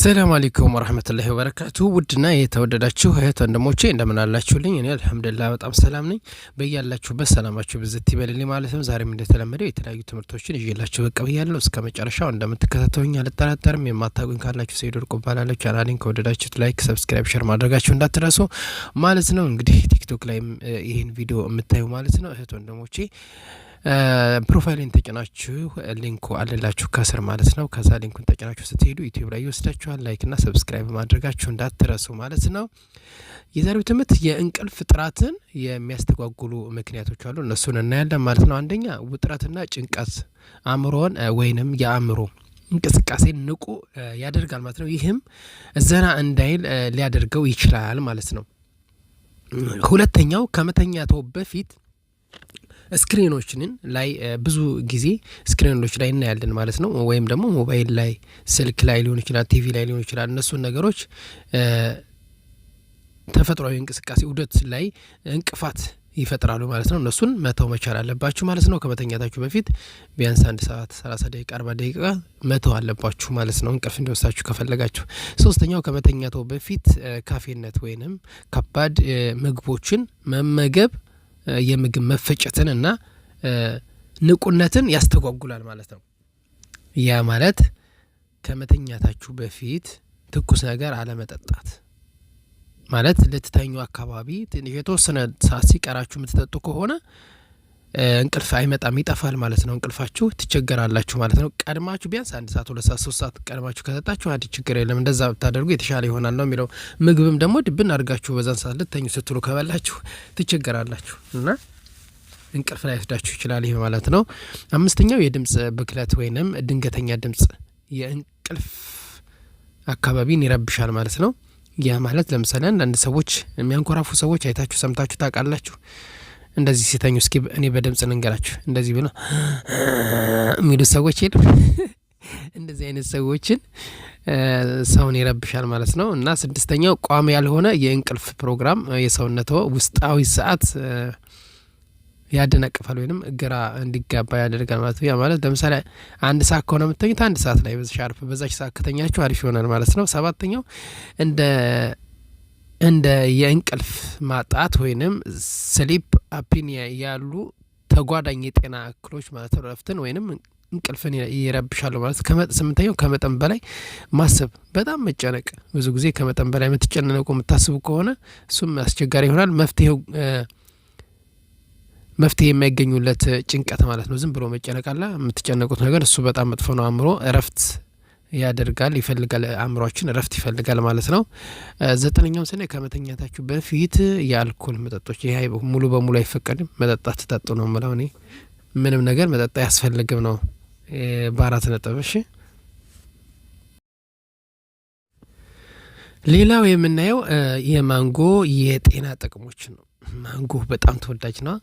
ሰላም አለይኩም ወራህመቱላሂ ወበረካቱ ውድና የተወደዳችሁ እህት ወንድሞቼ እንደምን አላችሁልኝ? እኔ አልহামዱሊላህ በጣም ሰላም ነኝ። በእያላችሁበት ሰላማችሁ ብዝት ይበልልኝ ማለት ነው። ዛሬም እንደተለመደው የተለያዩ ትምህርቶችን ይዤላችሁ ብቅ ብያለሁ። እስከ መጨረሻው እንደምትከታተሉኝ አልጠራጠርም። የማታውቁኝ ካላችሁ ሰይድ ወርቁ እባላለሁ። ቻናሌን ከወደዳችሁት ላይክ፣ ሰብስክራይብ፣ ሼር ማድረጋችሁ እንዳትረሱ ማለት ነው። እንግዲህ ቲክቶክ ላይም ይሄን ቪዲዮ የምታዩ ማለት ነው እህት ወንድሞቼ ፕሮፋይልን ተጭናችሁ ሊንኩ አለላችሁ ከስር ማለት ነው። ከዛ ሊንኩን ተጭናችሁ ስትሄዱ ዩቲዩብ ላይ ይወስዳችኋል። ላይክ እና ሰብስክራይብ ማድረጋችሁ እንዳትረሱ ማለት ነው። የዛሬው ትምህርት የእንቅልፍ ጥራትን የሚያስተጓጉሉ ምክንያቶች አሉ፣ እነሱን እናያለን ማለት ነው። አንደኛ ውጥረትና ጭንቀት አእምሮን ወይንም የአእምሮ እንቅስቃሴ ንቁ ያደርጋል ማለት ነው። ይህም ዘና እንዳይል ሊያደርገው ይችላል ማለት ነው። ሁለተኛው ከመተኛታው በፊት ስክሪኖችን ላይ ብዙ ጊዜ ስክሪኖች ላይ እናያለን ማለት ነው። ወይም ደግሞ ሞባይል ላይ፣ ስልክ ላይ ሊሆን ይችላል፣ ቲቪ ላይ ሊሆን ይችላል። እነሱን ነገሮች ተፈጥሯዊ እንቅስቃሴ ውደት ላይ እንቅፋት ይፈጥራሉ ማለት ነው። እነሱን መተው መቻል አለባችሁ ማለት ነው። ከመተኛታችሁ በፊት ቢያንስ 1 ሰዓት 30 ደቂቃ 40 ደቂቃ መተው አለባችሁ ማለት ነው፣ እንቅልፍ እንዲወስዳችሁ ከፈለጋችሁ። ሶስተኛው ከመተኛታው በፊት ካፌነት ወይንም ከባድ ምግቦችን መመገብ የምግብ መፈጨትን እና ንቁነትን ያስተጓጉላል ማለት ነው። ያ ማለት ከመተኛታችሁ በፊት ትኩስ ነገር አለመጠጣት ማለት ልትተኙ አካባቢ የተወሰነ ሰዓት ሲቀራችሁ የምትጠጡ ከሆነ እንቅልፍ አይመጣም፣ ይጠፋል ማለት ነው። እንቅልፋችሁ ትቸገራላችሁ ማለት ነው። ቀድማችሁ ቢያንስ 1 ሰዓት 2 ሰዓት 3 ሰዓት ቀድማችሁ ከጠጣችሁ አንድ ችግር የለም፣ እንደዛ ብታደርጉ የተሻለ ይሆናል ነው የሚለው። ምግብም ደግሞ ድብን አድርጋችሁ በዛን ሰዓት ልተኙ ስትሉ ከበላችሁ ትቸገራላችሁ እና እንቅልፍ ላይ ወስዳችሁ ይችላል ይሄ ማለት ነው። አምስተኛው የድምጽ ብክለት ወይንም ድንገተኛ ድምጽ የእንቅልፍ አካባቢን ይረብሻል ማለት ነው። ያ ማለት ለምሳሌ አንዳንድ ሰዎች የሚያንኮራፉ ሰዎች አይታችሁ ሰምታችሁ ታውቃላችሁ። እንደዚህ ሲተኙ እስኪ እኔ በድምጽ ልንገራችሁ፣ እንደዚህ ብሎ የሚሉ ሰዎች የሉ። እንደዚህ አይነት ሰዎችን ሰውን ይረብሻል ማለት ነው። እና ስድስተኛው ቋሚ ያልሆነ የእንቅልፍ ፕሮግራም የሰውነቶ ውስጣዊ ሰዓት ያደናቅፋል ወይንም ግራ እንዲጋባ ያደርጋል ማለት ነው። ያ ማለት ለምሳሌ 1 ሰዓት ከሆነ የምትተኙት 1 ሰዓት ላይ በሻርፕ በዛች ሰዓት ከተኛችሁ አሪፍ ይሆናል ማለት ነው። ሰባተኛው እንደ የእንቅልፍ ማጣት ወይንም ስሊፕ አፒኒያ ያሉ ተጓዳኝ የጤና እክሎች ማለት ነው። ረፍትን ወይንም እንቅልፍን ይረብሻሉ ማለት። ስምንተኛው ከመጠን በላይ ማሰብ፣ በጣም መጨነቅ። ብዙ ጊዜ ከመጠን በላይ የምትጨነቁ የምታስቡ ከሆነ እሱም አስቸጋሪ ይሆናል። መፍትሄ የማይገኙለት ጭንቀት ማለት ነው። ዝም ብሎ መጨነቅ አለ የምትጨነቁት ነገር፣ እሱ በጣም መጥፎ ነው። አእምሮ እረፍት ያደርጋል፣ ይፈልጋል፣ አእምሮአችን እረፍት ይፈልጋል ማለት ነው። 9ኛው ስለ ከመተኛታችሁ በፊት የአልኮል መጠጦች፣ ይሄ ሙሉ በሙሉ አይፈቀድም። መጠጣት ተጠጡ ነው ማለት እኔ ምንም ነገር መጠጣ ያስፈልግም ነው በ4 ነጥብ። እሺ ሌላው የምናየው የማንጎ የጤና ጥቅሞች ነው። ማንጎ በጣም ተወዳጅ ነው።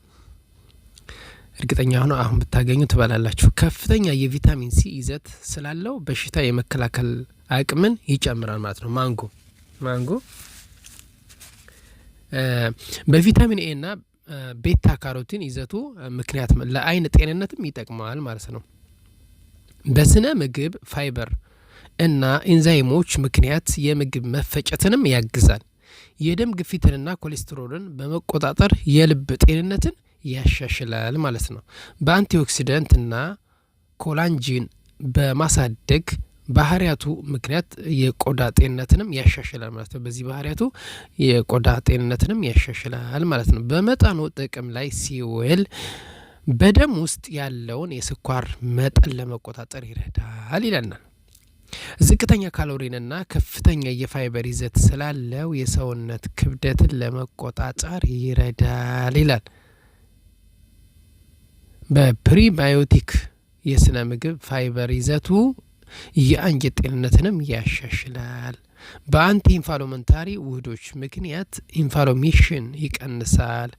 እርግጠኛ ሆኖ አሁን ብታገኙ ትበላላችሁ። ከፍተኛ የቪታሚን ሲ ይዘት ስላለው በሽታ የመከላከል አቅምን ይጨምራል ማለት ነው። ማንጎ በቪታሚን ኤ እና ቤታ ካሮቲን ይዘቱ ምክንያት ለአይን ጤንነትም ይጠቅማል ማለት ነው። በስነ ምግብ ፋይበር እና ኢንዛይሞች ምክንያት የምግብ መፈጨትንም ያግዛል። የደም ግፊትንና ኮሌስትሮልን በመቆጣጠር የልብ ጤንነትን ያሻሽላል ማለት ነው። በአንቲኦክሲደንት እና ኮላንጂን በማሳደግ ባህሪያቱ ምክንያት የቆዳ ጤንነትንም ያሻሽላል ማለት ነው። በዚህ ባህሪያቱ የቆዳ ጤንነትንም ያሻሽላል ማለት ነው። በመጠኑ ጥቅም ላይ ሲውል በደም ውስጥ ያለውን የስኳር መጠን ለመቆጣጠር ይረዳል ይለናል። ዝቅተኛ ካሎሪንና ከፍተኛ የፋይበር ይዘት ስላለው የሰውነት ክብደትን ለመቆጣጠር ይረዳል ይላል። በፕሪባዮቲክ የስነ ምግብ ፋይበር ይዘቱ የአንጀት ጤንነትንም ያሻሽላል። በአንቲ ኢንፍላሜተሪ ውህዶች ምክንያት ኢንፍላሜሽን ይቀንሳል።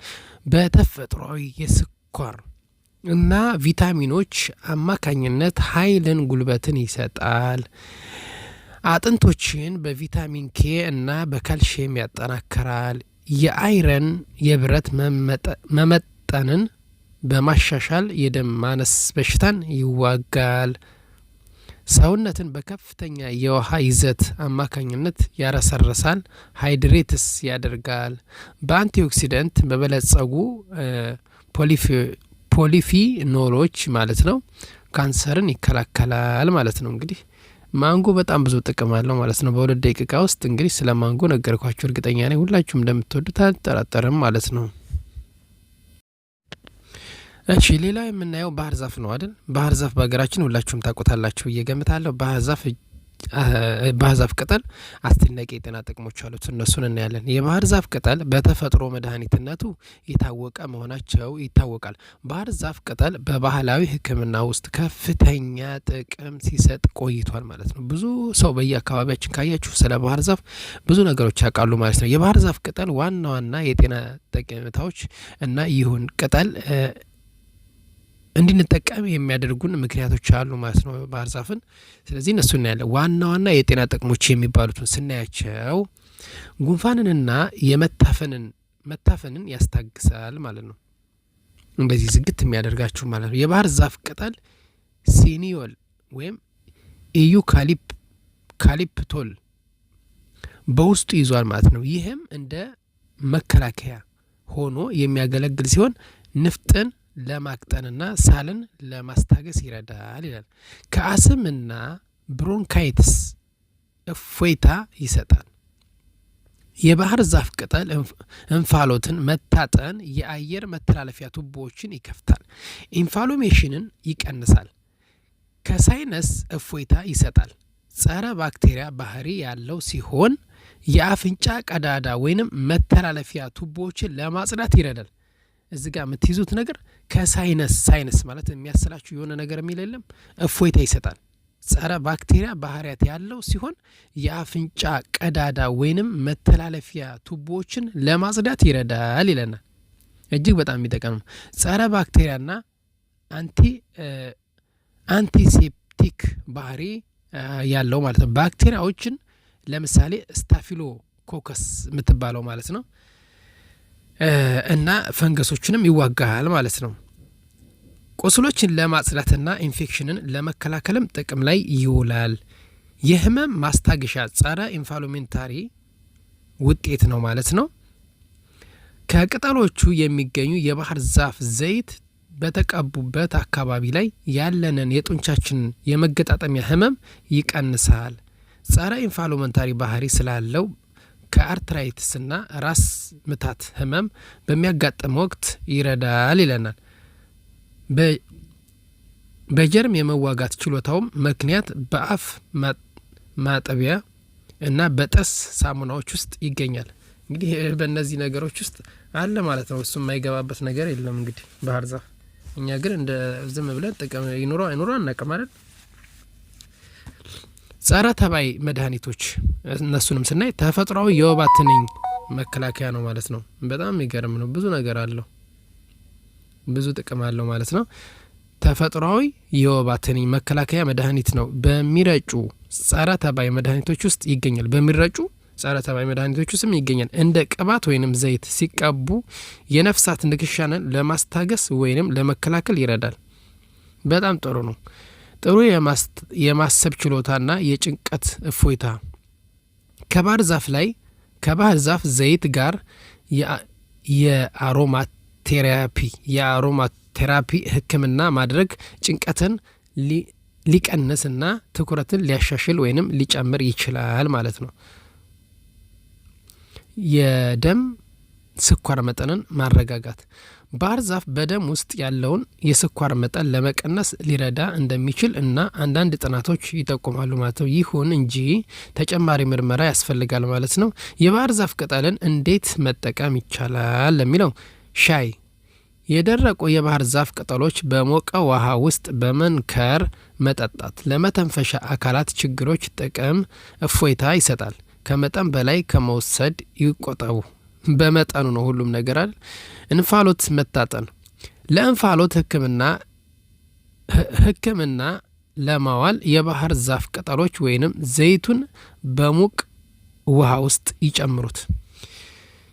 በተፈጥሯዊ የስኳር እና ቪታሚኖች አማካኝነት ኃይልን፣ ጉልበትን ይሰጣል። አጥንቶችን በቪታሚን ኬ እና በካልሲየም ያጠናክራል። የአይረን የብረት መመጠንን በማሻሻል የደም ማነስ በሽታን ይዋጋል። ሰውነትን በከፍተኛ የውሃ ይዘት አማካኝነት ያረሰርሳል፣ ሃይድሬትስ ያደርጋል። በአንቲኦክሲደንት በበለጸጉ ፖሊፊኖሎች ማለት ነው ካንሰርን ይከላከላል ማለት ነው። እንግዲህ ማንጎ በጣም ብዙ ጥቅም አለው ማለት ነው። በ2 ደቂቃ ውስጥ እንግዲህ ስለ ማንጎ ነገርኳችሁ። እርግጠኛ ነኝ ሁላችሁም እንደምትወዱት አልጠራጠርም ማለት ነው። እሺ ሌላ የምናየው ባህር ዛፍ ነው አይደል? ባህር ዛፍ በሀገራችን ሁላችሁም ታውቁታላችሁ ብዬ ገምታለሁ። ባህር ዛፍ ቅጠል አስደናቂ የጤና ጥቅሞች አሉት። እነሱን እናያለን። የባህር ዛፍ ቅጠል በተፈጥሮ መድኃኒትነቱ የታወቀ መሆናቸው ይታወቃል። ባህር ዛፍ ቅጠል በባህላዊ ሕክምና ውስጥ ከፍተኛ ጥቅም ሲሰጥ ቆይቷል ማለት ነው። ብዙ ሰው በየአካባቢያችን ካያችሁ ስለ ባህር ዛፍ ብዙ ነገሮች ያውቃሉ ማለት ነው። የባህር ዛፍ ቅጠል ዋና ዋና የጤና ጠቀሜታዎች እና ይሁን ቅጠል እንድንጠቀም የሚያደርጉን ምክንያቶች አሉ ማለት ነው ባህር ዛፍን። ስለዚህ እነሱ እናያለን። ዋና ዋና የጤና ጥቅሞች የሚባሉትን ስናያቸው ጉንፋንንና መታፈንን ያስታግሳል ማለት ነው። እንደዚህ ዝግት የሚያደርጋችሁ ማለት ነው። የባህር ዛፍ ቅጠል ሲኒዮል ወይም ኢዩካሊፕቶል በውስጡ ይዟል ማለት ነው። ይህም እንደ መከላከያ ሆኖ የሚያገለግል ሲሆን ንፍጥን ለማቅጠንና ሳልን ለማስታገስ ይረዳል ይላል። ከአስምና ብሮንካይትስ እፎይታ ይሰጣል። የባህር ዛፍ ቅጠል እንፋሎትን መታጠን የአየር መተላለፊያ ቱቦዎችን ይከፍታል፣ ኢንፍላሜሽንን ይቀንሳል፣ ከሳይነስ እፎይታ ይሰጣል። ጸረ ባክቴሪያ ባህሪ ያለው ሲሆን የአፍንጫ ቀዳዳ ወይንም መተላለፊያ ቱቦዎችን ለማጽዳት ይረዳል። እዚህ ጋር የምትይዙት ነገር ሳይነስ ማለት የሚያስላችሁ የሆነ ነገር የሚል የለም። እፎይታ ይሰጣል። ጸረ ባክቴሪያ ባህሪያት ያለው ሲሆን የአፍንጫ ቀዳዳ ወይንም መተላለፊያ ቱቦዎችን ለማጽዳት ይረዳል ይለናል። እጅግ በጣም የሚጠቅም ነው። ጸረ ባክቴሪያና አንቲሴፕቲክ ባህሪ ያለው ማለት ነው። ባክቴሪያዎችን ለምሳሌ ስታፊሎኮከስ የምትባለው ማለት ነው እና ፈንገሶችንም ይዋጋል ማለት ነው። ቁስሎችን ለማጽዳትና ኢንፌክሽንን ለመከላከልም ጥቅም ላይ ይውላል። የህመም ማስታገሻ ጸረ ኢንፍላሜታሪ ውጤት ነው ማለት ነው። ከቅጠሎቹ የሚገኙ የባህር ዛፍ ዘይት በተቀቡበት አካባቢ ላይ ያለንን የጡንቻችንን የመገጣጠሚያ ህመም ይቀንሳል። ጸረ ኢንፍላሜታሪ ባህሪ ስላለው ከአርትራይትስና ራስ ምታት ህመም በሚያጋጥም ወቅት ይረዳል ይለናል። በጀርም የመዋጋት ችሎታውም ምክንያት በአፍ ማጠቢያ እና በጥርስ ሳሙናዎች ውስጥ ይገኛል። እንግዲህ በእነዚህ ነገሮች ውስጥ አለ ማለት ነው። እሱም የማይገባበት ነገር የለም። እንግዲህ ባህር ዛፍ እኛ ግን እንደ ዝም ብለን ጥቅም ይኑሮ አይኑሮ አናውቅም አይደል? ጸረ ተባይ መድኃኒቶች እነሱንም ስናይ ተፈጥሯዊ የወባ ትንኝ መከላከያ ነው ማለት ነው። በጣም የሚገርም ነው። ብዙ ነገር አለው፣ ብዙ ጥቅም አለው ማለት ነው። ተፈጥሯዊ የወባ ትንኝ መከላከያ መድኃኒት ነው። በሚረጩ ጸረ ተባይ መድኃኒቶች ውስጥ ይገኛል። ጸረ ተባይ መድኃኒቶች ውስጥም ይገኛል። እንደ ቅባት ወይንም ዘይት ሲቀቡ የነፍሳት ንክሻንን ለማስታገስ ወይንም ለመከላከል ይረዳል። በጣም ጥሩ ነው። ጥሩ የማሰብ ችሎታና የጭንቀት እፎይታ ከባህር ዛፍ ዘይት ጋር የአሮማ ቴራፒ ሕክምና ማድረግ ጭንቀትን ሊቀንስና ትኩረትን ሊያሻሽል ወይንም ሊጨምር ይችላል ማለት ነው። የደም ስኳር መጠንን ማረጋጋት ባህር ዛፍ በደም ውስጥ ያለውን የስኳር መጠን ለመቀነስ ሊረዳ እንደሚችል እና አንዳንድ ጥናቶች ይጠቁማሉ ማለት ነው። ይሁን እንጂ ተጨማሪ ምርመራ ያስፈልጋል ማለት ነው። የባህር ዛፍ ቅጠልን እንዴት መጠቀም ይቻላል ለሚለው ሻይ የደረቁ የባህር ዛፍ ቅጠሎች በሞቀ ውሃ ውስጥ በመንከር መጠጣት ለመተንፈሻ አካላት ችግሮች ጥቅም እፎይታ ይሰጣል። ከመጠን በላይ ከመውሰድ ይቆጠቡ። በመጠኑ ነው ሁሉም ነገር አይደል? እንፋሎት መታጠን ለእንፋሎት ሕክምና ለማዋል የባህር ዛፍ ቅጠሎች ወይንም ዘይቱን በሙቅ ውሃ ውስጥ ይጨምሩት።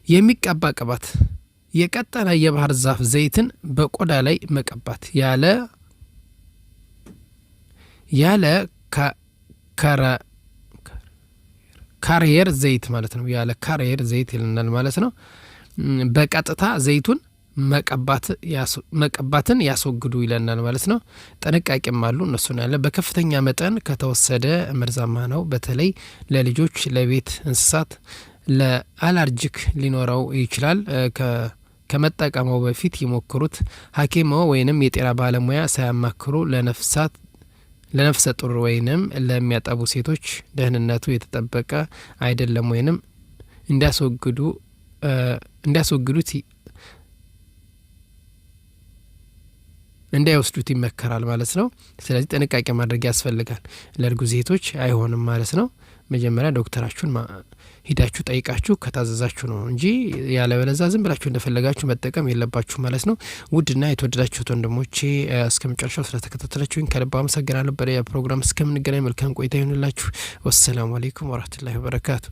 የሚቀባ ቅባት የቀጠነ የባህር ዛፍ ዘይትን በቆዳ ላይ መቀባት ያለ ካሪየር ዘይት ማለት ነው። ያለ ካሪየር ዘይት ይልናል ማለት ነው። በቀጥታ ዘይቱን መቀባትን ያስወግዱ ይለናል ማለት ነው። ጥንቃቄም አሉ እነሱን ያለ በከፍተኛ መጠን ከተወሰደ መርዛማ ነው። በተለይ ለልጆች፣ ለቤት እንስሳት፣ ለአለርጂክ ሊኖረው ይችላል። ከመጠቀመው በፊት ይሞክሩት። ሐኪም ወይንም የጤና ባለሙያ ሳያማክሩ ለነፍሰ ጡር ወይንም ለሚያጠቡ ሴቶች ደህንነቱ የተጠበቀ አይደለም ወይንም እንዳይወስዱት ይመከራል ማለት ነው። ስለዚህ ጥንቃቄ ማድረግ ያስፈልጋል። ለእርጉዝ ሴቶች አይሆንም ማለት ነው። መጀመሪያ ዶክተራችሁን ሂዳችሁ ጠይቃችሁ ከታዘዛችሁ ነው እንጂ ያለበለዛ ዝም ብላችሁ እንደፈለጋችሁ መጠቀም የለባችሁ ማለት ነው። ውድና የተወደዳችሁት ወንድሞቼ እስከ መጨረሻው ስለተከታተላችሁኝ ከልብ አመሰግናለሁ። በሌላ ፕሮግራም እስከምንገናኝ መልካም ቆይታ ይሁንላችሁ። ወሰላሙ አለይኩም ወራህመቱላሂ ወበረካቱ።